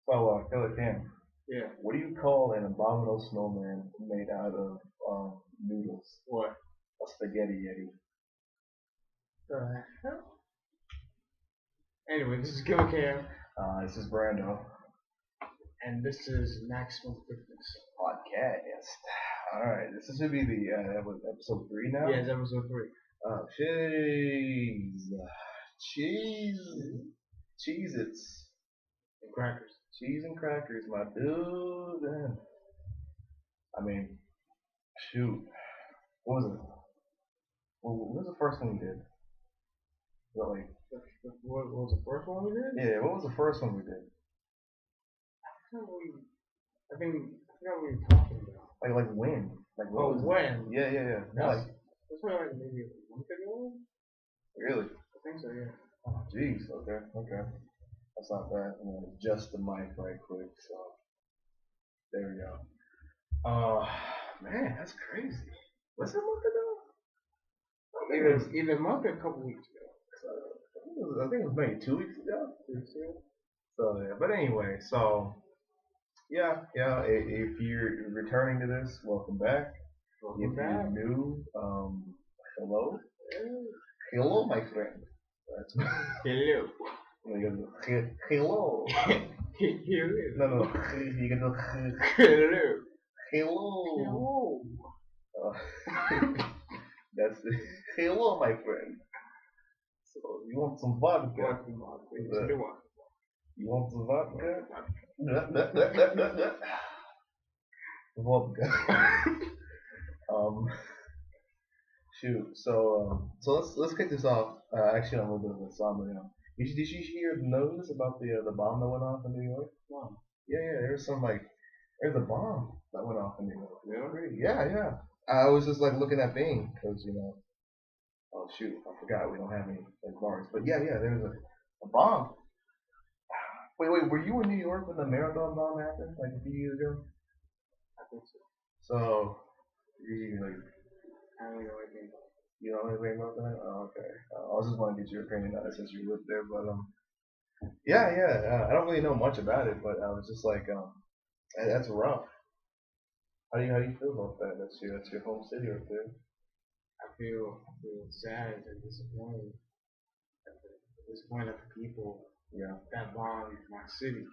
So, Killer Cam, Yeah. what do you call an abominable snowman made out of noodles? What? A spaghetti yeti. The hell? Anyway, this is Killer Cam, This is Brando and this is Maximum Fitness. podcast. All right, this is gonna be the episode 3 now. Yeah, it's episode 3. Cheese, Cheez-Its, And crackers. cheese and crackers, my dude. I mean, shoot, what was it? What was the first one we did? Was it like, What was the first one we did? yeah, what was the first one we did? I forgot what we were talking about. Like when? Like what Oh, was it? when? Yeah. Yeah, like That's probably like maybe a month ago? really? I think so, yeah. Oh, jeez. Okay. That's not bad. I'm gonna adjust the mic right quick. So there we go. Man, that's crazy. Was it a month ago? Either a month or a couple weeks ago. I think it was maybe 2 weeks ago. 2 weeks ago. So yeah, but anyway, so yeah. If you're returning to this, welcome back. Welcome If back. you're new, hello, hello, my friend. That's Hello. hello. Here it is. No. You can do Hello. hello. Hello. That's it. Hello, my friend. So you want some vodka? Welcome back. You want some vodka? Vodka. Shoot. So let's kick this off. Actually, on a little bit of a somber now. Did you hear the news about the bomb that went off in New York? Wow. Yeah. There's a bomb that went off in New York. Really? Yeah. I was just like looking at Bing because oh shoot, I forgot we don't have any like bars. But yeah, there's a bomb. Wait, were you in New York when the marathon bomb happened like a few years ago? I think so. So you like I don't know anything about it. you know anything about that? Oh, okay. I was just want to get your opinion on it since you lived there, but yeah. I don't really know much about it, but I was just like that's rough. How do you feel about that? That's your home city right there. I feel sad and disappointed at the people Yeah. that bombed my city.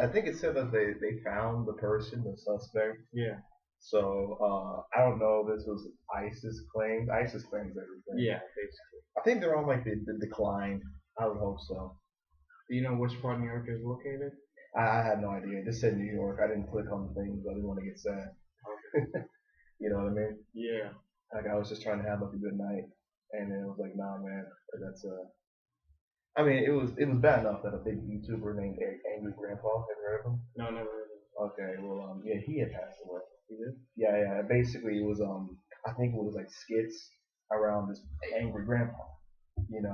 I think it said that they found the person, the suspect. Yeah. So I don't know if this was ISIS claimed. ISIS claims everything. Yeah, basically. I think they're on like the decline. I would hope so. Do you know which part of New York is located? I had no idea. It just said New York. I didn't click on the things. I didn't want to get sad. You know what I mean? Yeah. Like I was just trying to have like a good night, and then it was like, nah, man, that's I mean, it was bad enough that a big YouTuber named Angry Grandpa. Have you heard of him? No, never heard of it. Okay, well, yeah, he had passed away. You did? Yeah. Basically, it was I think it was like skits around this angry grandpa, and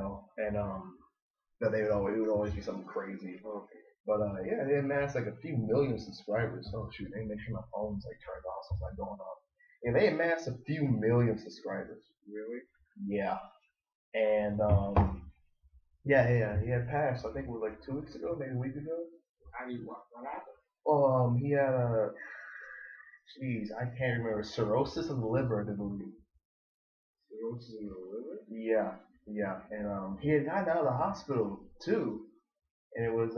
that it would always be something crazy. Okay. But yeah, they amassed like a few million subscribers. Oh shoot, they make sure my phone's like turned off so it's not going off. And they amassed a few million subscribers. Really? Yeah, and yeah, he had passed. I think it was like 2 weeks ago, maybe a week ago. How do you what happened? Well, he had jeez, I can't remember, cirrhosis of the liver, I believe. Cirrhosis in the liver? Yeah, and he had gotten out of the hospital too, and it was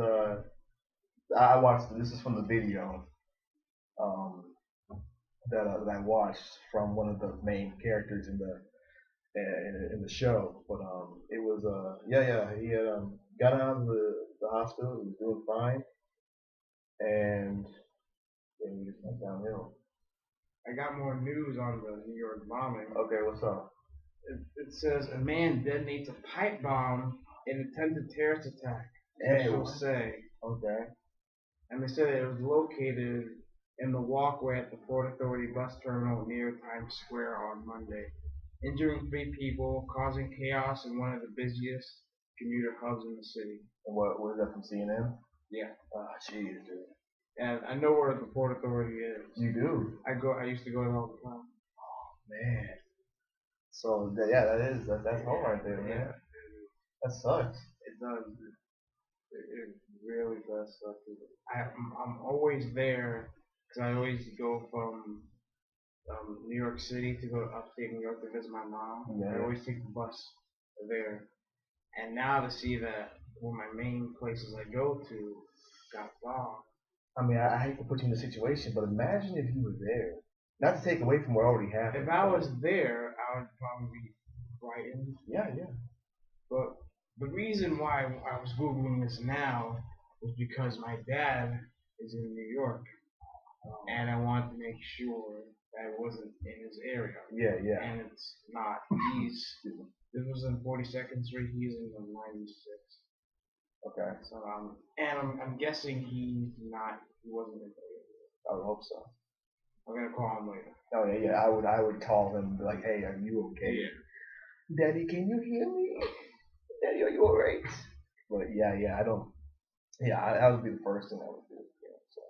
I watched. This is from the video um, that I watched from one of the main characters in the show, but it was yeah, he had got out of the hospital, he was doing fine, and then he just went downhill. I got more news on the New York bombing. Okay, what's up? It says a man detonates a pipe bomb in attempted terrorist attack. Officials say. Okay. And they said it was located in the walkway at the Port Authority bus terminal near Times Square on Monday, injuring 3 people, causing chaos in one of the busiest commuter hubs in the city. And what was that from CNN? Yeah. Ah, jeez, dude. And I know where the Port Authority is. You do? I used to go there all the time. Oh man. So yeah, that's home right there, man. That sucks. It does. It really blessed. I'm always there because I always go from New York City to go to upstate New York to visit my mom. Yeah. I always take the bus there, and now to see that one of my main places I go to got blocked. I mean, I hate to put you in the situation, but imagine if you were there. Not to take away from what already happened. If I was there, I would probably be frightened. Yeah, yeah. But the reason why I was Googling this now was because my dad is in New York, and I wanted to make sure that it wasn't in his area. Yeah, yeah. And it's not. This was in 42nd Street. He's in the 96th. Okay. So I'm guessing he wasn't in the area. I would hope so. I'm gonna call him later. Oh yeah, yeah. I would call him and be like, hey, are you okay? Yeah. Daddy, can you hear me? Daddy, are you alright? But yeah, I don't. Yeah, that would be the first thing I would do. Yeah, so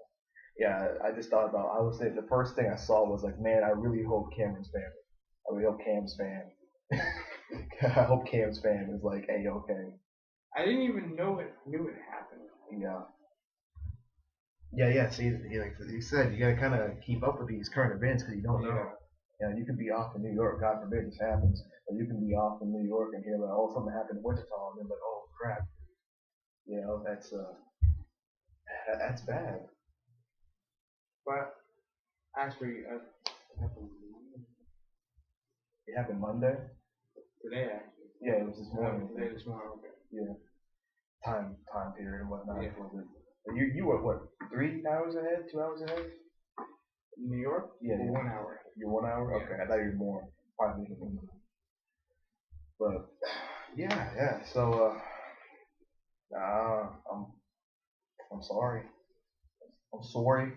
yeah, I just thought about. I was saying the first thing I saw was like, man, I really hope Cameron's family. I really hope Cam's fan. I hope Cam's fan is like, hey, okay. I didn't even knew it happened. Yeah. Yeah. See, like you said, you gotta kind of keep up with these current events because you don't know. You know, you could be off in New York, God forbid this happens, or you can be off in New York and hear like, oh, something happened in Wichita, and then like, oh crap. You know, that's bad. But actually, It happened Monday. Today actually. Yeah, it was this morning. Today, this morning. Okay. Yeah. Time period and whatnot. Yeah. You were what? 3 hours ahead? 2 hours ahead? New York? Yeah. 1 hour. You're 1 hour? Yeah. Okay, I thought you were more. Probably. But yeah. So I'm sorry. I'm sorry.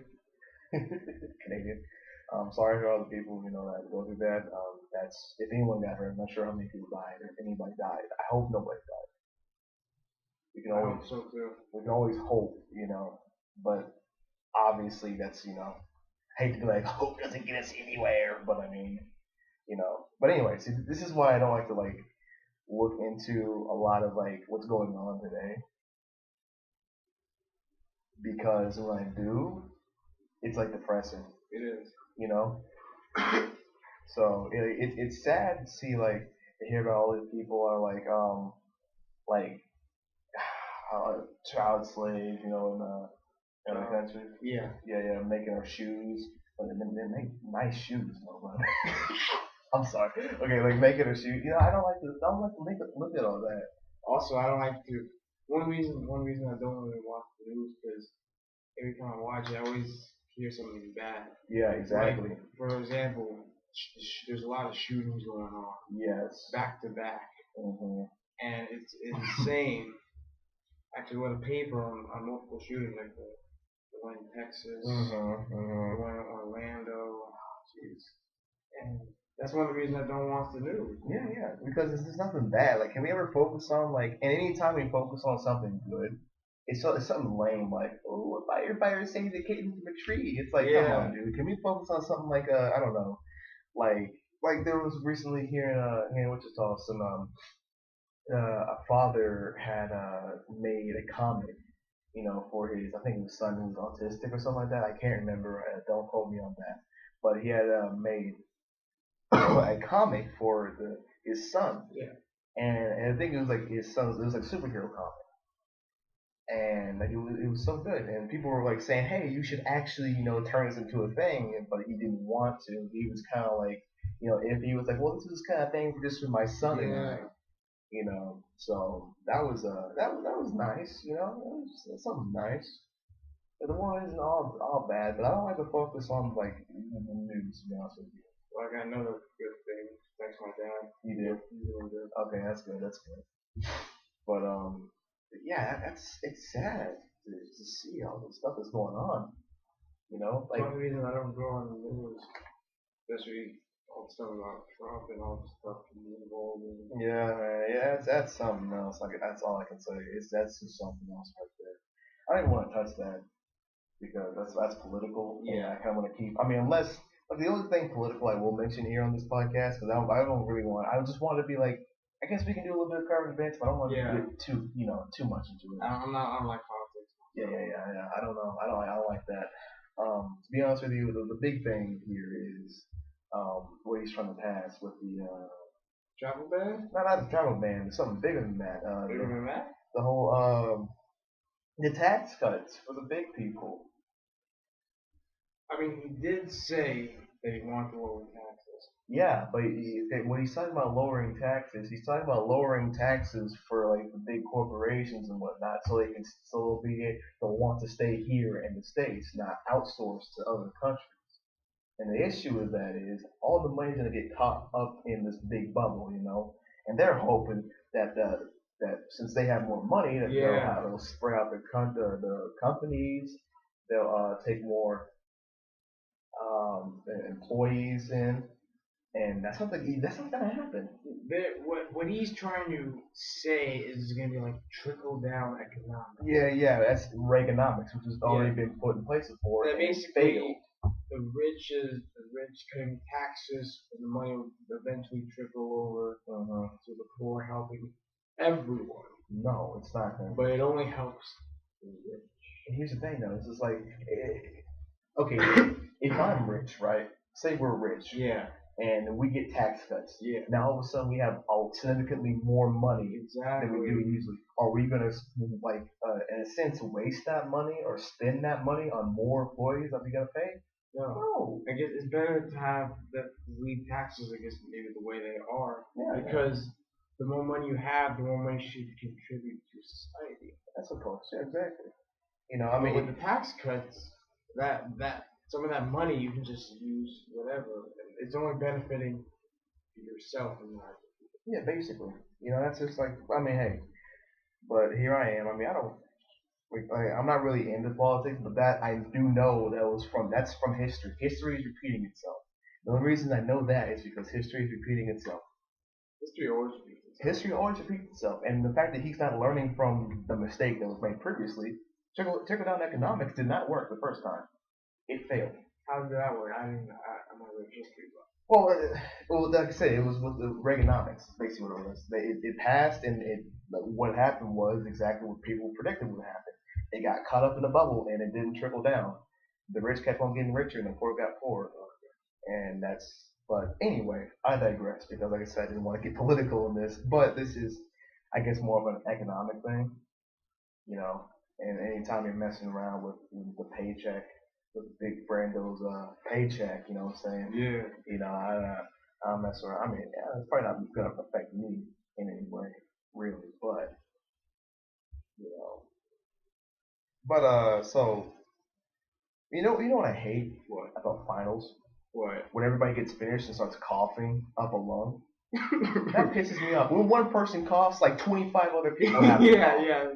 Canadian. I'm sorry for all the people that go through that. That's if anyone got hurt. I'm not sure how many people died or if anybody died. I hope nobody died. We can always hope so too. We can always hope, but obviously that's I hate to be like hope doesn't get us anywhere, but I mean, But anyway, see, this is why I don't like to look into a lot of what's going on today, because when I do, it's depressing. It is. So it's sad to see to hear about all these people are child slaves, in the country. Yeah. Yeah, making our shoes. But they make nice shoes, though. I'm sorry. Okay, making our shoes. I don't like to look at all that. Also, I don't like to. One reason I don't really watch the news because every time I watch it, I always hear something bad. Yeah, exactly. For example, there's a lot of shootings going on. Yes. Back to back. Mm-hmm. And it's insane. Actually, what a paper on multiple shootings, like the one in Texas, the one in Orlando. Jeez. And that's one of the reasons I don't watch the news. Yeah, because there's nothing bad. Can we ever focus on and anytime we focus on something good, it's something lame oh, a fire saved the kitten from a tree. It's come on, dude. Can we focus on something I don't know, there was recently here in Wichita some a father had made a comic, for his, I think his son who was autistic or something like that. I can't remember. Don't quote me on that. But he had made a comic for his son. Yeah. And I think it was his son's. It was superhero comic. And it was so good. And people were saying, hey, you should actually turn this into a thing. But he didn't want to. He was kind of if he was well, this is kind of thing just for my son and I. So that was nice, it was something nice. But the one isn't all bad, but I don't like to focus on the news, to be honest with you. Well, I got another good thing. Thanks, my dad. You did? Okay, that's good. But yeah, it's sad to see all the stuff that's going on. One reason I don't go on the news, especially all the stuff about Trump and all the stuff he's involved in. Yeah, man. Yeah, that's something else. That's all I can say. That's just something else right there. I don't even want to touch that because that's political. Yeah. I kind of want to keep. I mean, unless the only thing political I will mention here on this podcast, because I don't really want. I just want to be I guess we can do a little bit of current events, but I don't want to get too much into it. I don't like politics. I don't know. I don't like that. To be honest with you, the big thing here is what he's trying to pass with the Travel ban? not the travel ban, it's something bigger than that. Bigger than that? The whole the tax cuts for the big people. I mean, he did say that he wanted to lower taxes. Yeah, but when he's talking about lowering taxes, he's talking about lowering taxes for like the big corporations and whatnot, so they can still they'll want to stay here in the States, not outsource to other countries. And the issue with that is all the money's gonna get caught up in this big bubble, you know, and they're hoping that that since they have more money, that they'll spread out the companies, they'll take more employees in, and that's not gonna happen. What he's trying to say is going to be like trickle down economics. Yeah, that's Reaganomics, which has already been put in place before. That basically the rich cutting taxes, and the money will eventually trickle over to the poor, helping everyone. No, it's not going to. But it only helps the rich. And here's the thing, though. It's just like, okay, if I'm rich, right? Say we're rich. Yeah. And we get tax cuts. Yeah. Now all of a sudden we have significantly more money than we do usually. Are we gonna in a sense waste that money or spend that money on more employees that we gotta pay? No. I guess it's better to have the leave taxes, I guess, maybe the way they are. Yeah. Because the more money you have, the more money should contribute to society. I suppose. Yeah, exactly. You know, I mean, with the tax cuts, that some of that money you can just use whatever. It's only benefiting yourself and not. Yeah, basically. You know, that's just like, I mean, hey, but here I am. I mean, I'm not really into politics, but that I do know that's from history. History is repeating itself. The only reason I know that is because history is repeating itself. History always repeats itself. History always repeats itself, and the fact that he's not learning from the mistake that was made previously, trickle-down economics did not work the first time. It failed. How did that work? I'm not really history buff. Well, like I said, it was with the Reaganomics, basically what it was. It passed, and what happened was exactly what people predicted would happen. They got caught up in the bubble, and it didn't trickle down. The rich kept on getting richer, and the poor got poorer. And but anyway, I digress, because like I said, I didn't want to get political in this, but this is, I guess, more of an economic thing, you know, and anytime you're messing around with the paycheck, with Big Brando's paycheck, you know what I'm saying? Yeah. You know, I don't mess around. I mean, it's probably not going to affect me in any way, really, but, you know. But, so, you know what I hate about finals? What? When everybody gets finished and starts coughing up a lung. That pisses me off. When one person coughs, like 25 other people have to cough. Yeah.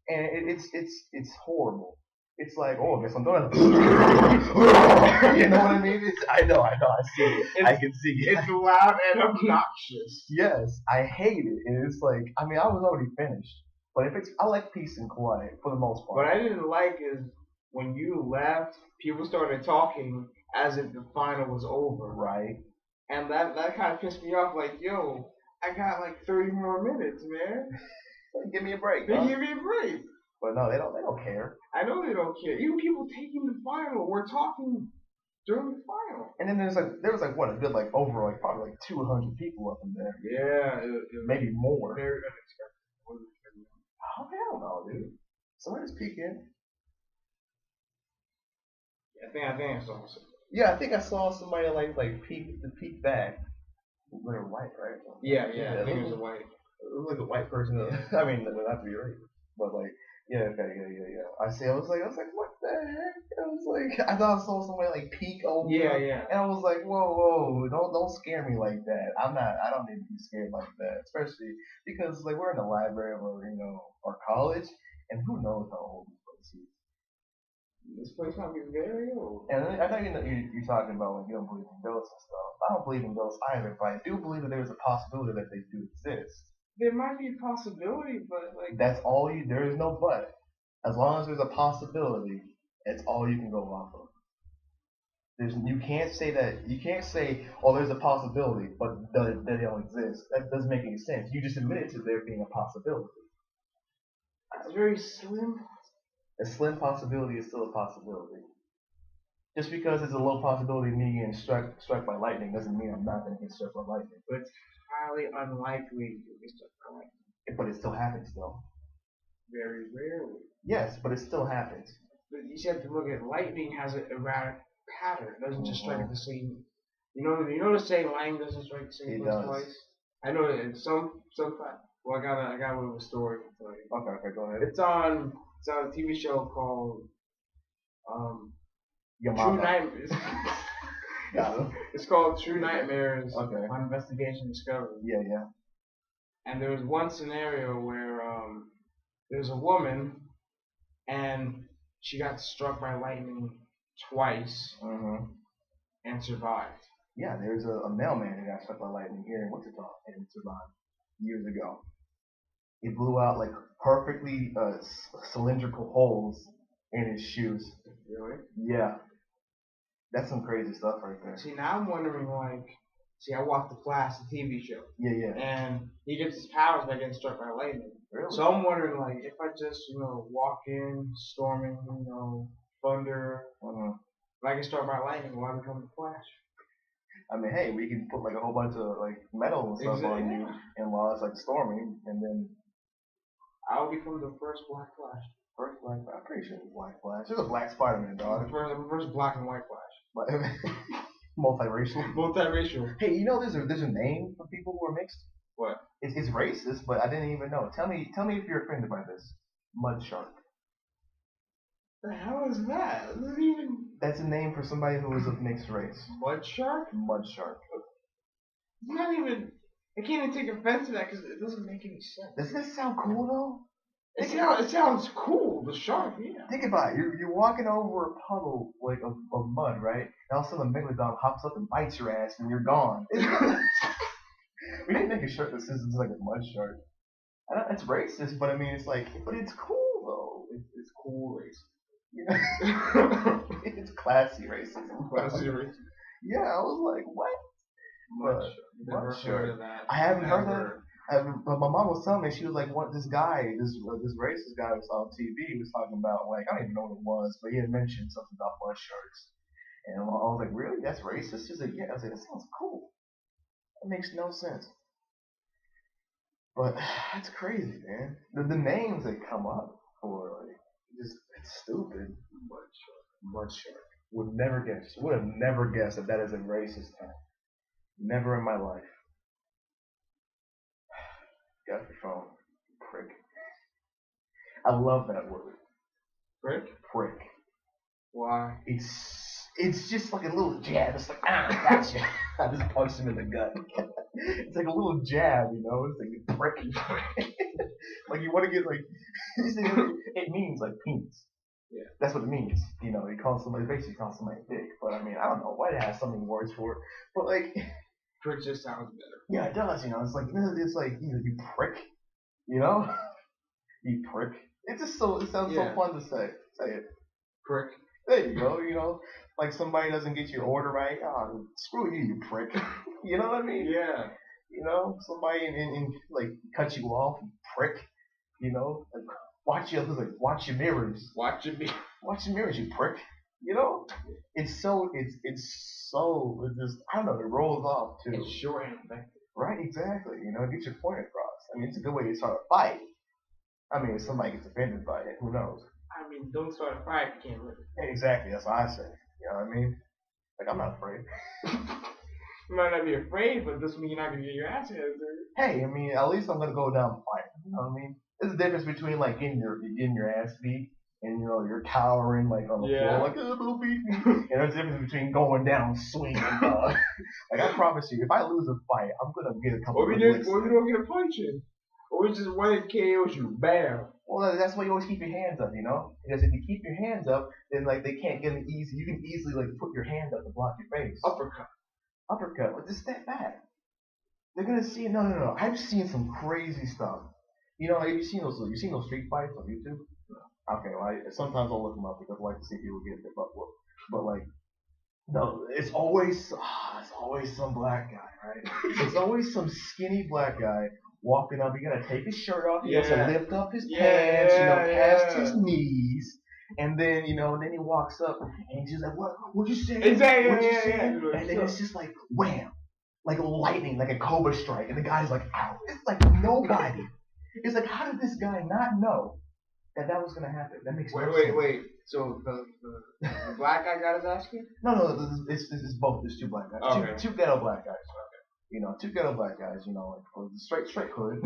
And it's horrible. It's like, I guess I'm done. You know what I mean? I know, I see it. I can see it. It's loud and obnoxious. Yes, I hate it. And it's like, I mean, I was already finished. But I like peace and quiet for the most part. What I didn't like is when you left, people started talking as if the final was over. Right. And that kind of pissed me off. Like, yo, I got like 30 more minutes, man. Give me a break. Give me a break. But no, they don't care. I know they don't care. Even people taking the final were talking during the final. And then there was a good over probably 200 people up in there. Yeah, maybe more. Very unexpected. Oh hell no, dude! Somebody's peeking. I think I saw something. Yeah, I think I saw somebody peek back. They're white, right? Yeah. I think it was a white. It looked like a white person. Yeah. I mean, not to be racist, but yeah. I was like, what the heck? I was like, I thought I saw somebody peek over. Yeah. And I was like, whoa, don't scare me like that. I don't need to be scared like that, especially because we're in the library of our college, and who knows how old this place is. This place might be very old. And I know you're talking about you don't believe in ghosts and stuff. I don't believe in ghosts either, but I do believe that there's a possibility that they do exist. There might be a possibility, but that's all there is no but. As long as there's a possibility, it's all you can go off of. You can't say, there's a possibility, but they don't exist. That doesn't make any sense. You just admitted to there being a possibility. It's very slim. A slim possibility is still a possibility. Just because it's a low possibility of me getting struck by lightning doesn't mean I'm not going to get struck by lightning. But it's highly unlikely you get struck by lightning. But it still happens, though. Very rarely. Yes, but it still happens. But you just have to look at lightning has an erratic pattern. It doesn't just strike at the same. You know the saying lightning doesn't strike the same place twice. I know that in some. Well, I got a little story to tell you. Okay, go ahead. It's on a TV show called True Nightmares. It's called True Nightmares on Investigation Discovery. Yeah. And there was one scenario where there's a woman and she got struck by lightning twice and survived. Yeah, there's a mailman who got struck by lightning here in Wichita and survived years ago. He blew out like perfectly cylindrical holes in his shoes. Really? Yeah. That's some crazy stuff right there. See, now I'm wondering, I watched The Flash, the TV show. Yeah. And he gets his powers by getting struck by lightning. Really? So I'm wondering, if I just, walk in, storming, thunder, if I get struck by lightning, will I become the Flash? I mean, hey, we can put a whole bunch of metal and stuff on you, and while it's storming, and then I'll become the first Black Flash. First Black Flash? I'm pretty sure it's Black Flash. There's a Black Spider-Man, dog. The first Black and White Flash. Multiracial. Multiracial. Hey, there's a name for people who are mixed. What? It's racist, but I didn't even know. Tell me if you're offended by this. Mud shark. The hell is that? It doesn't even. That's a name for somebody who is of mixed race. Mud shark? Mud shark. It's not even. I can't even take offense to that because it doesn't make any sense. Doesn't that sound cool though? It sounds cool. The shark, yeah. Think about it. You're walking over a puddle of mud, right? And all of a sudden, a megalodon hops up and bites your ass, and you're gone. We didn't make a shirt that says it's like a mud shark. It's racist, but I mean, but it's cool though. It's cool racism. It's classy racism. Classy racism. Yeah, I was like, what? Never heard of that. I haven't heard that. But my mom was telling me, she was like, this racist guy was on TV, he was talking about, I don't even know what it was, but he had mentioned something about mud sharks. And I was like, really? That's racist? She's like, yeah. I was like, that sounds cool. That makes no sense. But that's crazy, man. The names that come up for, it's stupid. Mud shark. Would have never guessed that is a racist term. Never in my life. Got your phone. Prick. I love that word. Prick? Prick. Why? It's just like a little jab. It's like, gotcha. I just punched him in the gut. It's like a little jab, It's like you prick. You want to get it means penis. Yeah. That's what it means. He calls somebody, basically calls somebody dick. But I mean, I don't know why it has so many words for it. But prick just sounds better. Yeah, it does. It's like you prick. You prick. It sounds so fun to say. Say it. Prick. There you go. Like somebody doesn't get your order right. Oh, screw you, you prick. You know what I mean? Yeah. Somebody cut you off, you prick. Watch your mirrors. Watch your mirrors, you prick. It's just, I don't know, it rolls off too. It's short and effective. Right, exactly. Get your point across. I mean, it's a good way to start a fight. I mean, if somebody gets offended by it, who knows? I mean, don't start a fight if you can't win. Exactly, that's what I say. You know what I mean? I'm not afraid. You might not be afraid, but it doesn't mean you're not going to get your ass handed. Hey, I mean, at least I'm going to go down fighting. You know what I mean? There's a difference between, getting your ass beat and, you're cowering, on the floor, it'll beat me. And there's a difference between going down swinging, dog. I promise you, if I lose a fight, I'm going to get a couple of licks. Or we don't get a punch in. Or we just one that KOs you, bam. Well, that's why you always keep your hands up, Because if you keep your hands up, then, they can't get an easy, you can easily, put your hand up and block your face. Uppercut. Just step back. They're going to see, no. I've seen some crazy stuff. Have you seen those street fights on YouTube? No. Okay, well, sometimes I'll look them up because I like to see people get their butt whooped. But no, it's always some black guy, right? It's always some skinny black guy walking up. He gotta take his shirt off. He has to lift up his pants, past his knees. And then, then he walks up and he's like, what'd you say? Exactly, What'd you yeah, say? yeah. And then it's just like, wham. Like lightning, like a cobra strike. And the guy's like, out. It's like nobody. It's like, how did this guy not know that was going to happen? That makes no sense. Wait. So the black guy got his ass kicked? No, it's both. There's two black guys. Okay. Two ghetto black guys. Two ghetto black guys, like straight hood.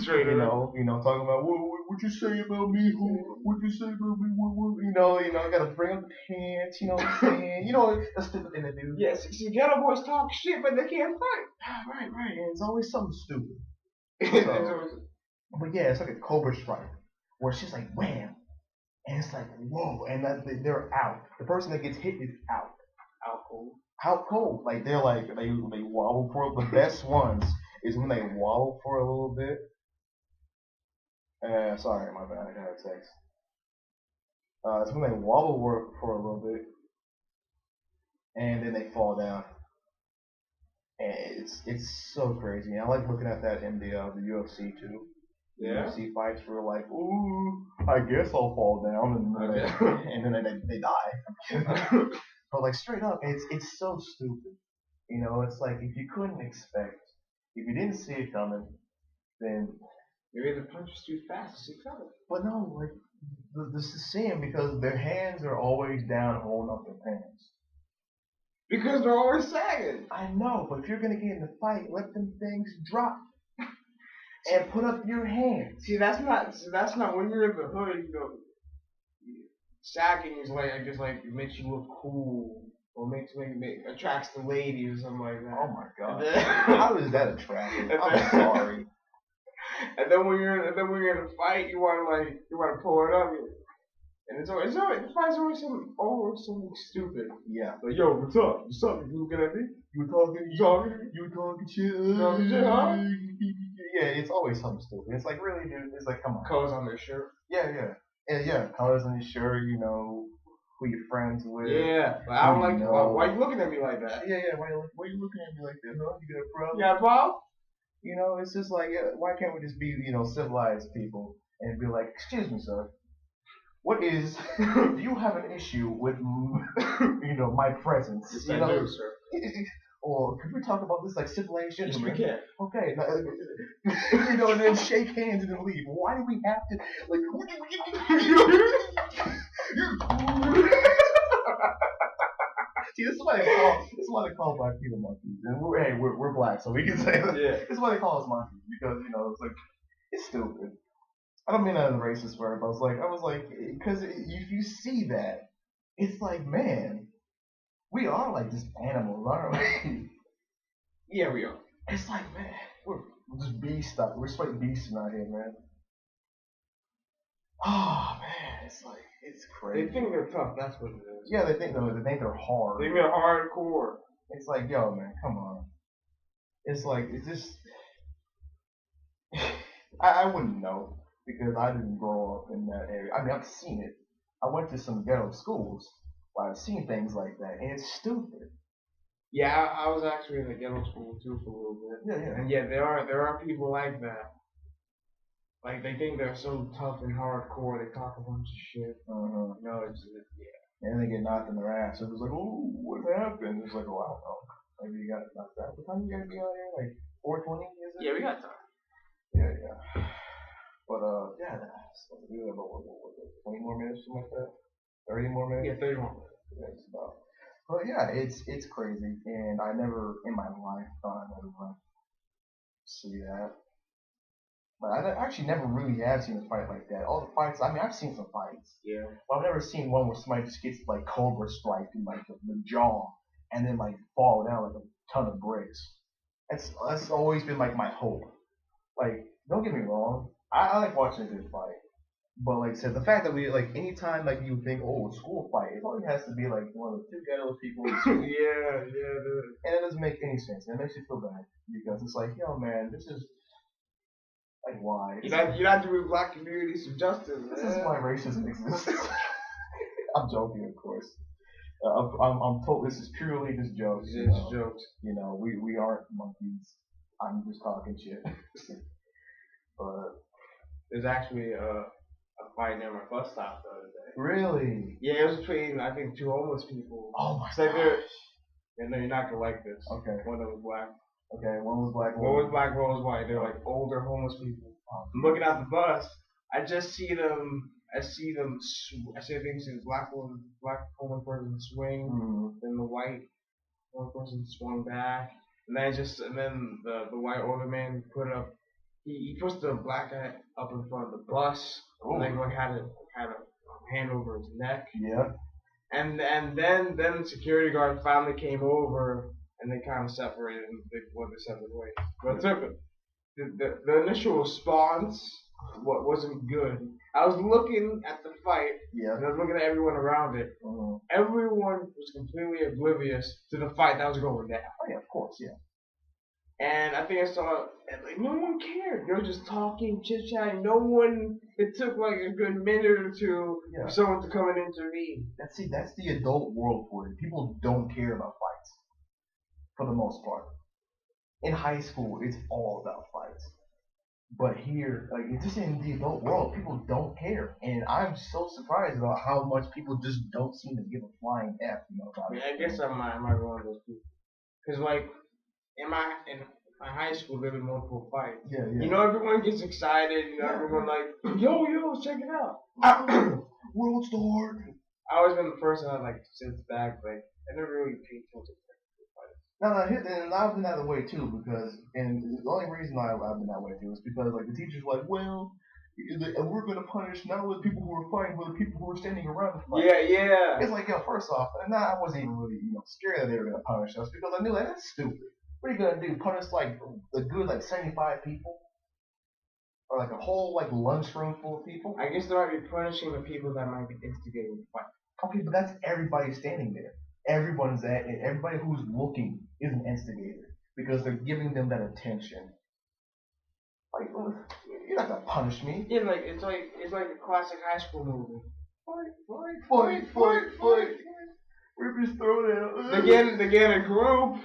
Straight Talking about what you say about me? What you say about me? What, gotta bring up the pants. You know what I'm saying? That's stupid thing to do. Yes, see, ghetto boys talk shit, but they can't fight. Right. And it's always something stupid. So, but yeah, it's like a cobra strike where it's just like wham, and it's like whoa, and they're out. The person that gets hit is out. Out cold. Like they wobble for the best ones is when they wobble for a little bit. Sorry, my bad. I got a text. It's when they wobble for a little bit, and then they fall down. And it's so crazy. And I like looking at that in the UFC too. Yeah. UFC fights where like, ooh, I guess I'll fall down, and then they die. But like straight up, it's so stupid. It's like if you couldn't expect, if you didn't see it coming, then maybe the punch is too fast to see coming. But no, like this is seeing because their hands are always down holding up their pants. Because they're always sagging. I know, but if you're gonna get in the fight, let them things drop. And put up your hands. See, that's not when you're in the hood, sagging is like, I guess like it makes you look cool. Or attracts the lady or something like that. Oh my god! How is that attractive? I'm sorry. And then when you're in a fight, you want to pull it up, and it's always the fight's always something stupid. Yeah. Like, yo, what's up? What's up? You looking at me? You talking shit? Talking shit, huh? Yeah, it's always something stupid. It's like really, dude. It's like, come on. Colors on their shirt. Yeah. Colors on your shirt. Who you're friends with. Yeah, but I don't like. Why are you looking at me like that? Yeah. Why are you looking at me like that? Huh? You got a problem? You got a problem? It's just like, why can't we just be, civilized people and be like, excuse me, sir. What is? Do you have an issue with, my presence? Yes, I do, sir. Or could we talk about this like civilized gentlemen? Yes, we can. Okay, and then shake hands and then leave. Why do we have to like? See, this is why they call black people monkeys, and we're black, so we can say that. Yeah. This is why they call us monkeys because it's like it's stupid. I don't mean that in a racist word, but I was like, because if you see that, it's like, man, we are like just animals, aren't we? Yeah, we are. It's like, man, we're just beasts. We're straight beasts out here, man. Oh man, it's crazy. They think they're tough. That's what it is. Yeah, they think they're hard. They think they're hardcore. It's like, yo, man, come on. It's like, it's just. I wouldn't know because I didn't grow up in that area. I mean, I've seen it. I went to some ghetto schools where I've seen things like that, and it's stupid. Yeah, I was actually in a ghetto school too for a little bit. Yeah. And yeah, there are people like that. Like they think they're so tough and hardcore. They talk a bunch of shit. Uh-huh. No, it's yeah. And they get knocked in their ass. It was like, oh, what happened? It's like, oh, I don't know. Maybe you got knocked out. What time you gotta be out here? Like 4:20, is it? Yeah, we got time. Yeah. But yeah, we have about 20 more minutes, something like that. 30 more minutes. Yeah, 30 more minutes. Yeah, it's about. But yeah, it's crazy, and I never in my life thought I'd ever see that. But I actually never really have seen a fight like that. All the fights, I mean, I've seen some fights. Yeah. But I've never seen one where somebody just gets like cobra strike in like the jaw and then like fall down like a ton of bricks. That's always been like my hope. Like, don't get me wrong, I like watching a good fight. But like I said, the fact that we like anytime like you think, oh, a school fight, it always has to be like one of the two ghetto people. Yeah, dude. And it doesn't make any sense. It makes you feel bad because it's like, yo, man, this is. Like, why? You're not doing black community some justice. This is why racism exists. I'm joking, of course. I'm told this is purely just jokes. It's jokes. We aren't monkeys. I'm just talking shit. But there's actually a fight near my bus stop the other day. Really? Yeah, it was between I think two homeless people. Oh my It's like gosh. and no, you're not gonna like this. Okay. One of them was black. Okay, one was black, One was black, one was white. They're like older homeless people. I'm looking at the bus. I just see them. I see them. I see the black homeless person swing, then the white homeless person swung back, and then the white older man put up. He pushed the black guy up in front of the bus, and then like had a hand over his neck. Yeah. And then the security guard finally came over and they kind of separated and they separate ways. But the initial response wasn't good. I was looking at the fight. Yeah. And I was looking at everyone around it. Everyone was completely oblivious to the fight that was going down. Oh yeah, of course, yeah. And I think I saw, like, no one cared. They were just talking, chit-chatting. No one, it took like a good minute or two for someone to come and intervene. That's the adult world for you. People don't care about fights, for the most part. In high school, it's all about fights. But here, like, just in the adult world, people don't care. And I'm so surprised about how much people just don't seem to give a flying F, about it. I guess I might one of those people. Because, like, in my high school, there were multiple fights. Yeah. Everyone gets excited. Everyone like, yo, check it out. World Star. I always been the person that like sits back, like I never really paid attention to fights. And I've been that way too and the only reason I've been that way too is because like the teachers were like, well, we're gonna punish not only the people who are fighting, but the people who are standing around the fight. Yeah. It's like, first off, and I wasn't even really scared that they were gonna punish us because I knew that's stupid. What are you gonna do? Punish like a good 75 people? Or like a whole lunchroom full of people? I guess they might be punishing the people that might be instigating the fight. Okay, but that's everybody standing there. Everybody who's looking is an instigator because they're giving them that attention. Like, you're not gonna punish me. Yeah, like it's like a classic high school movie. Fight. We're just throwing it out. They get in a group.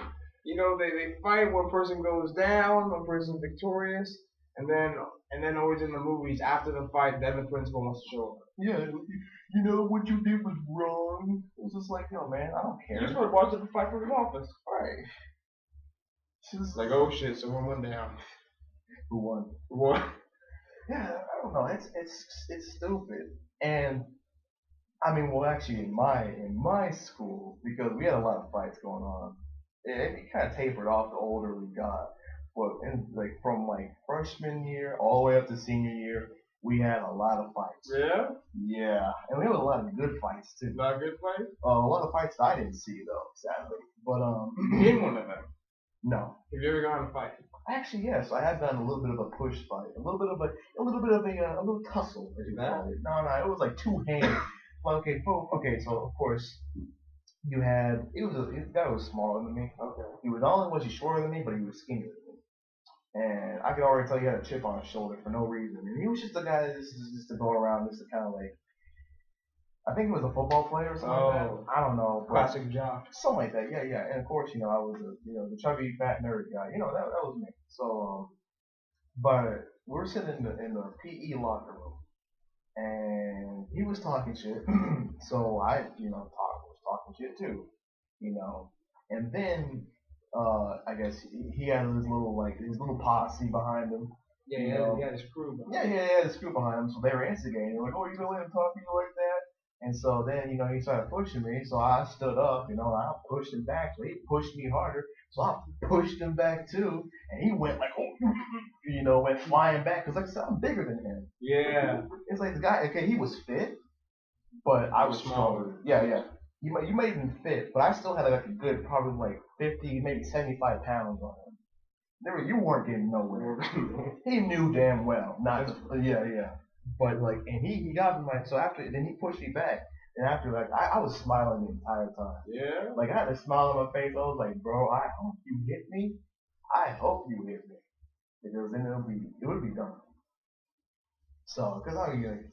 They fight. One person goes down. One person's victorious. And then always in the movies, after the fight, then the principal wants to show up. Yeah, what you did was wrong. It's just like, man, I don't care. You're supposed to watch the fight from his office. Right. It's like, oh shit, someone went down. Who won? Yeah, I don't know. It's stupid. And I mean, well, actually, in my school, because we had a lot of fights going on, it kind of tapered off the older we got. But from freshman year all the way up to senior year, we had a lot of fights. Yeah? Yeah. And we had a lot of good fights too. A lot of good fights? A lot of fights I didn't see though, sadly. But in one of them? No. Have you ever gone to fight? Actually, yes. I have done a little bit of a push fight, a little tussle, as you call it. No, it was like two hands. Okay, so of course you had the guy was smaller than me. Okay. He was not only was he shorter than me, but he was skinnier than me. And I could already tell he had a chip on his shoulder for no reason. And he was just a guy just to go around, just to kind of I think he was a football player or something like that. I don't know. Classic job. Something like that, yeah. And of course, I was the chubby, fat nerd guy. That was me. So, but we're sitting in the PE locker room, and he was talking shit. So I, was talking shit too, And then, I guess he had his little posse behind him. Yeah, he had his crew behind him. Yeah, he had his crew behind him. So they were instigating. They were like, oh, you gonna let him talk to you like that? And so then, he started pushing me. So I stood up, I pushed him back. So he pushed me harder. So I pushed him back too. And he went went flying back. Because like I said, I'm bigger than him. Yeah. It's like the guy, okay, he was fit, but I was smaller. Yeah. You might even fit, but I still had a good, probably 50, maybe 75 pounds on him. You weren't getting nowhere. He knew damn well. Yeah. But and he got me so then he pushed me back. And after that, I was smiling the entire time. Yeah. I had a smile on my face. I was like, bro, I hope you hit me. I hope you hit me. Because then it would be done. So, because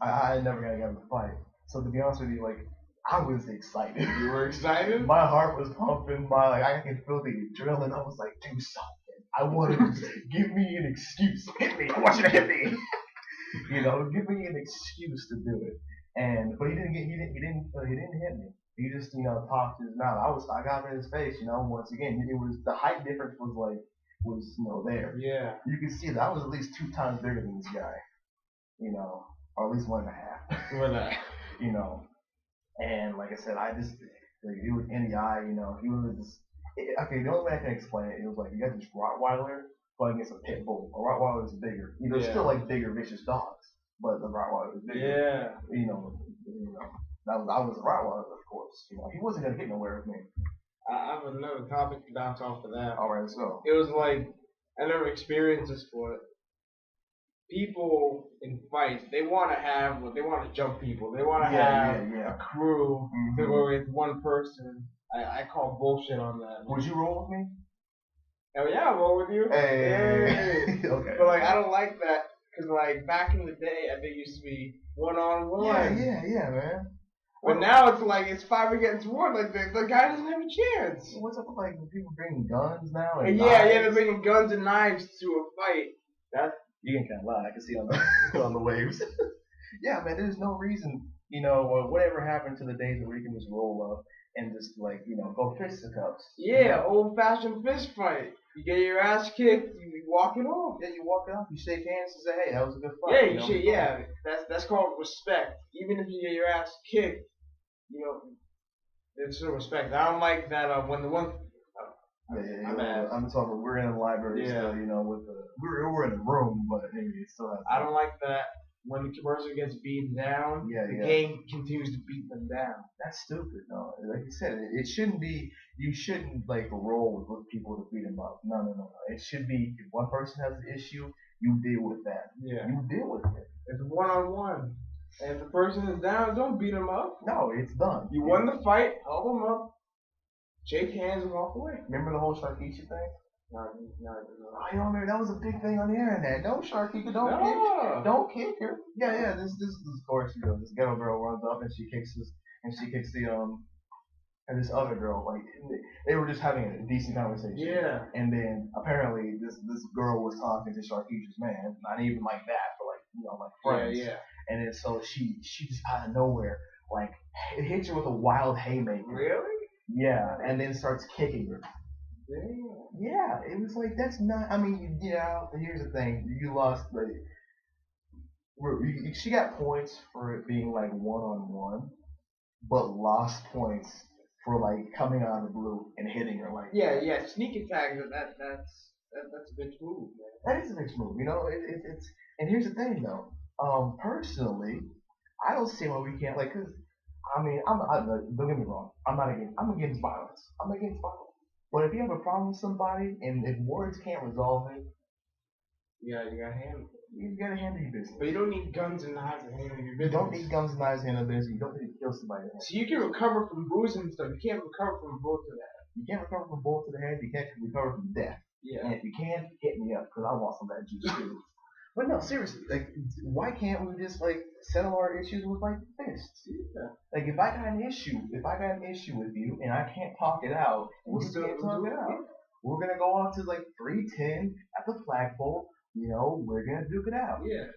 I never got to get in a fight. So to be honest with you, I was excited. You were excited? My heart was pumping. I could feel the adrenaline. I was like, do something. I wanted to give me an excuse. Hit me. I want you to hit me. Give me an excuse to do it. But he didn't hit me. He just talked his mouth. I got in his face. Once again, it was the height difference was there. Yeah. You can see that I was at least 2 times bigger than this guy. Or at least 1.5. What that? And like I said, I just it was in the eye. He was just okay. The only way I can explain it was like you got this Rottweiler going against a pit bull. A Rottweiler is bigger. They're still like bigger, vicious dogs, but the Rottweiler is bigger. Yeah. I was a Rottweiler, of course. He wasn't gonna get nowhere with me. I have another topic to bounce off of that. All right, let's go. It was like I never experienced this, but people in fights they want to jump people. They want to have a crew to go with one person. I call bullshit on that. Would you roll with me? Hell yeah, I'll roll with you. Hey. Okay. But like I don't like that because like back in the day, I think it used to be 1-on-1. Yeah, man. But now it's like it's 5 against 1. Like the guy doesn't have a chance. What's up with like people bringing guns now? And they're bringing guns and knives to a fight. You can kind of lie. I can see on the waves. Yeah, man. There's no reason, whatever happened to the days where you can just roll up and just go fisticuffs. Yeah, old-fashioned fist fight. You get your ass kicked, you walk it off. Yeah, you walk it off. You shake hands and say, "Hey, that was a good fight." Yeah, you should. Yeah, that's called respect. Even if you get your ass kicked, it's still respect. I don't like that when the one. I'm talking. We're in a library still, with we're in a room, but anyway, it still has. I don't like that when the person gets beaten down. The game continues to beat them down. That's stupid. No, like you said, it shouldn't be. You shouldn't like roll with people to beat them up. No. It should be if one person has an issue, you deal with that. Yeah. You deal with it. It's 1-on-1. And if the person is down, don't beat them up. No, it's done. You won the fight, help them up, shake hands, and walk away. Remember the whole Sharkeisha thing? No. I remember that was a big thing on the internet. No, Sharkeisha, don't kick her. Yeah. This of course, this ghetto girl runs up and she kicks and this other girl, like they were just having a decent conversation. Yeah. And then apparently this girl was talking to Sharkeisha's man, not even like that, but like friends. Yeah. And then so she just out of nowhere, like it hits her with a wild haymaker. Really? Yeah, and then starts kicking her. Damn. Yeah, it was like that's not. I mean, here's the thing: you lost. She got points for it being like 1-on-1, but lost points for like coming out of the blue and hitting her like. Yeah. Sneak attack. That's a big move, man. That is a big move. It's and here's the thing though. Personally, I don't see why we can't cause. I mean, don't get me wrong. I'm against violence. But if you have a problem with somebody and if words can't resolve it, you gotta handle it. You gotta handle your business. But you don't need guns and knives to handle your business. You don't need guns and knives to handle business. You don't need to kill somebody. So you can recover from bruises and stuff. You can't recover from a bullet to the head. You can't recover from a bullet to the head. You can't recover from death. Yeah. And if you can, hit me up because I want some of that juice too. But no, seriously, why can't we just settle our issues with fists? Yeah. If I got an issue with you and I can't talk it out, we're gonna go off to 310 at the flagpole. We're gonna duke it out. Yeah.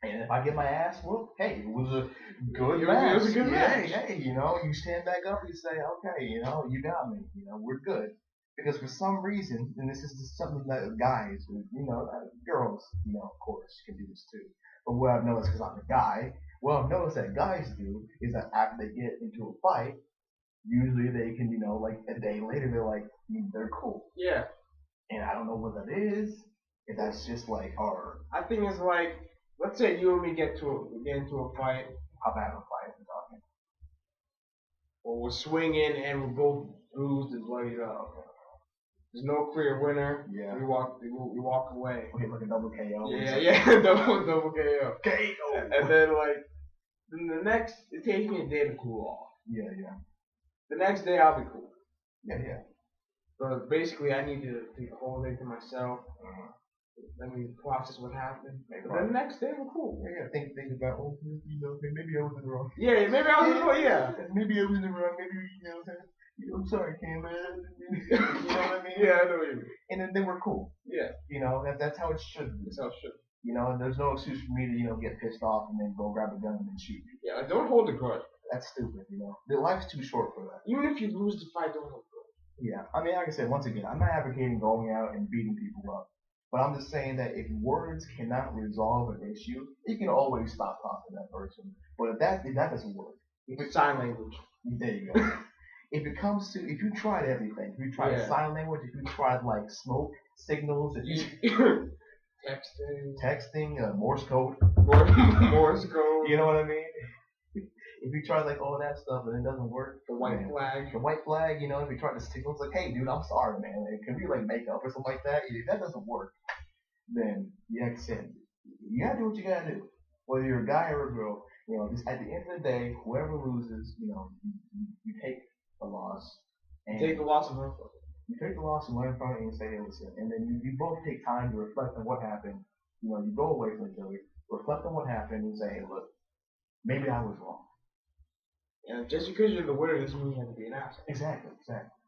And if I get my ass whooped, hey, it was a good match. It was a good match. Hey, you stand back up and you say, okay, you got me. We're good. Because for some reason, and this is just something that guys, girls, of course, can do this too. But what I've noticed, because I'm a guy, what I've noticed that guys do is that after they get into a fight, usually they can, a day later, they're cool. Yeah. And I don't know what that is. If that's just our. I think it's let's say you and me get into a fight. How bad of a fight are we talking? Well, we're swinging and we're both bruised and bloodied up. There's no clear winner. Yeah. We walk away. Okay, like a double KO. Yeah, double KO. KO. And then then the next, it takes me a day to cool off. Yeah. The next day I'll be cool. Yeah. So basically, I need to take the whole day to myself. Let me process what happened. But then the next day we're cool. Yeah. Think about maybe I was in the wrong. Yeah, maybe I was in the wrong. Yeah. Maybe I was in the wrong. Maybe I'm sorry, Cam, man. You know what I mean? Yeah, I know what you mean. And then we're cool. Yeah. That's how it should be. That's how it should be. You know, and there's no excuse for me to, get pissed off and then go grab a gun and then shoot you. Yeah, like, don't hold a grudge. That's stupid, you know. The life's too short for that. Even if you lose the fight, don't hold a grudge. Yeah, I mean, like I said, once again, I'm not advocating going out and beating people up. But I'm just saying that if words cannot resolve an issue, you can always stop talking to that person. But if that doesn't work, Sign language. There you go. If you tried everything, if you tried sign language, if you tried like smoke signals, if you texting, Morse code, Morse code. You know what I mean? If you try like all that stuff and it doesn't work, the white flag, if you try to signal, it's like, hey, dude, I'm sorry, man. Can we like make up or something like that? If that doesn't work, then you gotta do what you gotta do. Whether you're a guy or a girl, just at the end of the day, whoever loses, you take the loss. And take the loss and learn from it. You take the loss and learn from it and say, hey, listen. And then you both take time to reflect on what happened. You go away from each other, reflect on what happened, and say, hey, look, maybe I was wrong. And just because you're the winner doesn't mean you have to be an asshole. Exactly.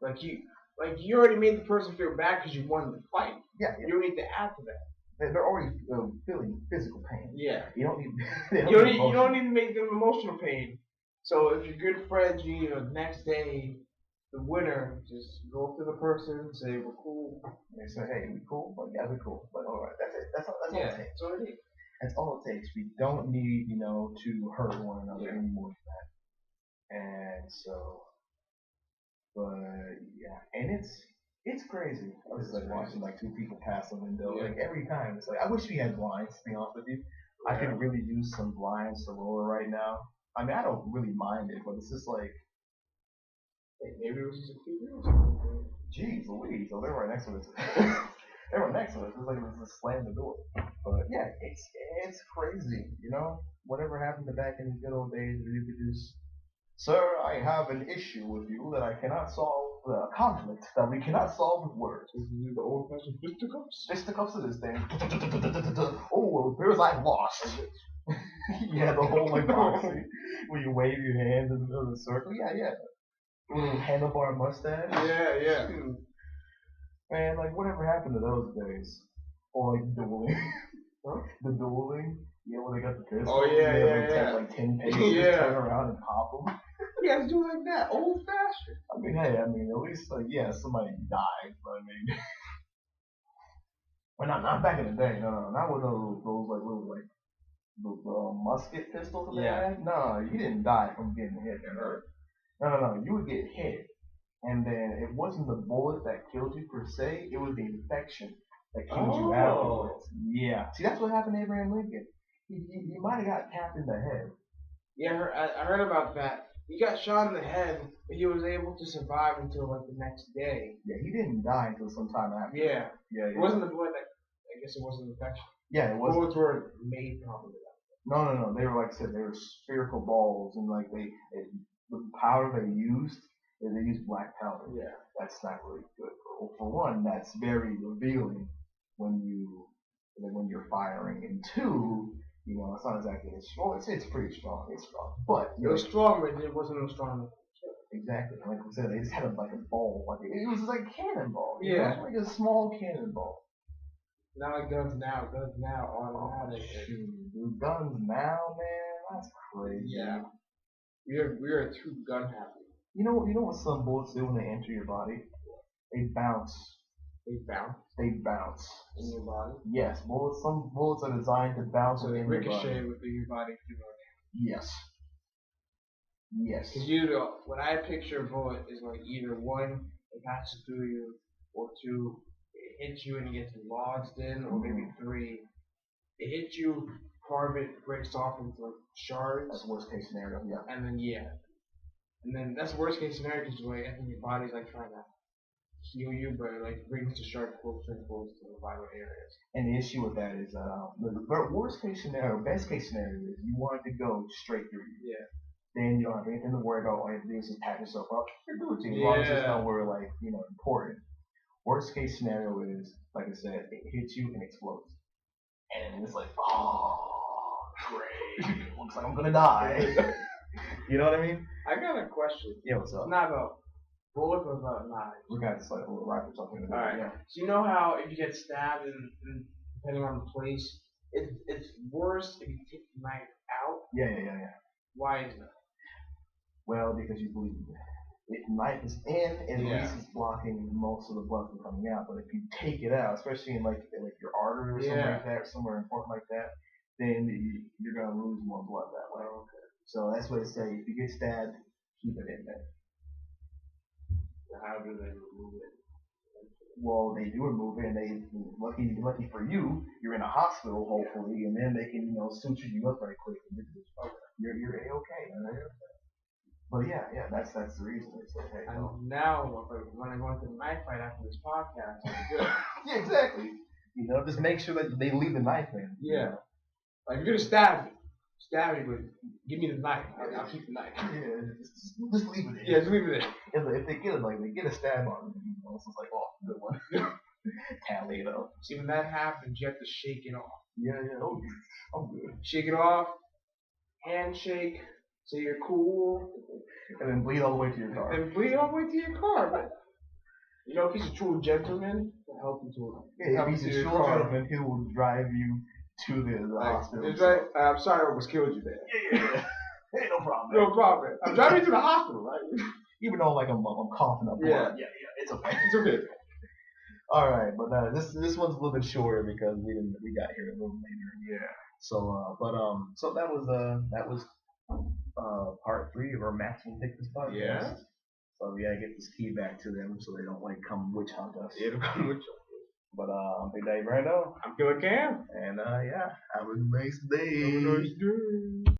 Like you already made the person feel bad because you won the fight. Yeah. You don't need to add to that. They're already feeling physical pain. Yeah. You don't need. You don't need to make them emotional pain. So if you're good friends, the next day, the winner, just go up to the person, say we're cool. They say, hey, we cool? But yeah, we're cool. But all right, that's it. That's all it takes. That's all it takes. That's all it takes. We don't need, to hurt one another anymore than that. And so, but yeah, and it's crazy. I was like watching like two people pass the window like every time. It's like I wish we had blinds. To be honest with you, I could really use some blinds to lower right now. I mean, I don't really mind it, but it's just like maybe it was just a TV. Jeez Louise, oh, they're right next to us. They were next to us. It's like it was just slam the door. But yeah, it's crazy. Whatever happened to back in the good old days where you could just, sir, I have an issue with you that I cannot solve, a conflict that we cannot solve with words. This is the old-fashioned fisticuffs? Fisticuffs to this thing. Oh, well, appears I've lost. Yeah, the whole like boxing where you wave your hands in the circle. Yeah. Handlebar mustache. Yeah. Shoot. Man, like whatever happened to those days? Or like dueling. Huh? The dueling. When they got the pistol. Oh yeah. Take like 10 paces, turn around and pop them. You guys do it like that, old fashioned. I mean, hey, at least like somebody died, but I mean, well, not back in the day. No, not with those like little like the musket pistols that they had. No, you didn't die from getting hit and hurt. No, you would get hit, and then it wasn't the bullet that killed you per se. It was the infection that killed you afterwards. Yeah, see, that's what happened to Abraham Lincoln. He might have got tapped in the head. Yeah, I heard about that. He got shot in the head, but he was able to survive until like the next day. Yeah, he didn't die until sometime after. Yeah. It wasn't the bullet that. I guess it wasn't infection. Yeah, it was. Bullets were made probably. No. They were like I said, they were spherical balls, and like the powder they used black powder. Yeah. That's not really good. For one, that's very revealing when you're firing, and two, it's not exactly as strong. It's pretty strong. It's strong, but it was strong, but it wasn't as strong enough. Exactly. Like we said, they just had like a ball. Like it was like a cannonball. Yeah. Like a small cannonball. Not like guns now. Guns now automatic. Dude, guns now, man, that's crazy. Yeah. We're too gun happy. You know what some bullets do when they enter your body? They bounce. They bounce in your body. Yes, some bullets are designed to bounce so in your body. Ricochet within your body. Yes. Because when I picture a bullet, is like either one, it passes through you, or two, it hits you and it gets lodged in, or maybe three, it hits you, part of it breaks off into like shards. That's worst case scenario. Yeah. And then that's worst case scenario because like I think your body's like trying to heal you, but it like brings the shard closer and closer to the vital areas. And the issue with that is the worst case scenario, best case scenario is you want it to go straight through you. Yeah. Then you don't have anything to worry about. All you have to do is just pat yourself up. You're Gucci. As long as it's nowhere like important. Worst case scenario is, like I said, it hits you and explodes, and it's like, oh, great. Looks like I'm gonna die. You know what I mean? I got a question. Yeah, what's up? It's not about bullets, but about knives. We got just like a little rifle talking about. Alright. Yeah. So you know how if you get stabbed and depending on the place, It's worse if you take the knife out. Yeah. Why is that? Well, because you bleed. If the knife is in, at least it's blocking most of the blood from coming out. But if you take it out, especially in like your artery or something like that, or somewhere important like that, then you're gonna lose more blood that way. Okay. So that's what it says. If you get stabbed, keep it in there. How do they remove it? Well, they do remove it, and they lucky for you, you're in a hospital hopefully, and then they can suture you up very quick. And you're a-okay. But yeah, that's the reason they say, hey, no. And now, when I go into the knife fight after this podcast, I'll be good. Yeah, exactly. Just make sure that they leave the knife in. Yeah. Like, you're gonna stab me, but give me the knife. I'll keep the knife. Yeah, just leave it in. Yeah, just leave it in. If they get a stab on it, it's just like, oh, good one. Tally it up. See, when that happens, you have to shake it off. Yeah. Oh, I'm good. Shake it off. Handshake. Say you're cool. And then bleed all the way to your car. And bleed all the way to your car. But, if he's a true gentleman, he'll help you to it. Yeah, if he's a true gentleman, he will drive you to the hospital. It's right. I'm sorry I almost killed you there. Yeah. Hey, no problem. No problem. I'm driving you to the hospital, right? Even though I'm coughing up blood. Yeah, it's okay. It's okay. All right, but this one's a little bit shorter because we got here a little later. Yeah. So so that was part 3 of our Maximum Thickness podcast. Yeah. So we gotta get this key back to them so they don't come witch hunt us. Yeah, they'll come witch hunt us. But I'm Big Daddy Brando. I'm Killer Cam. And have a nice day. Have a nice day.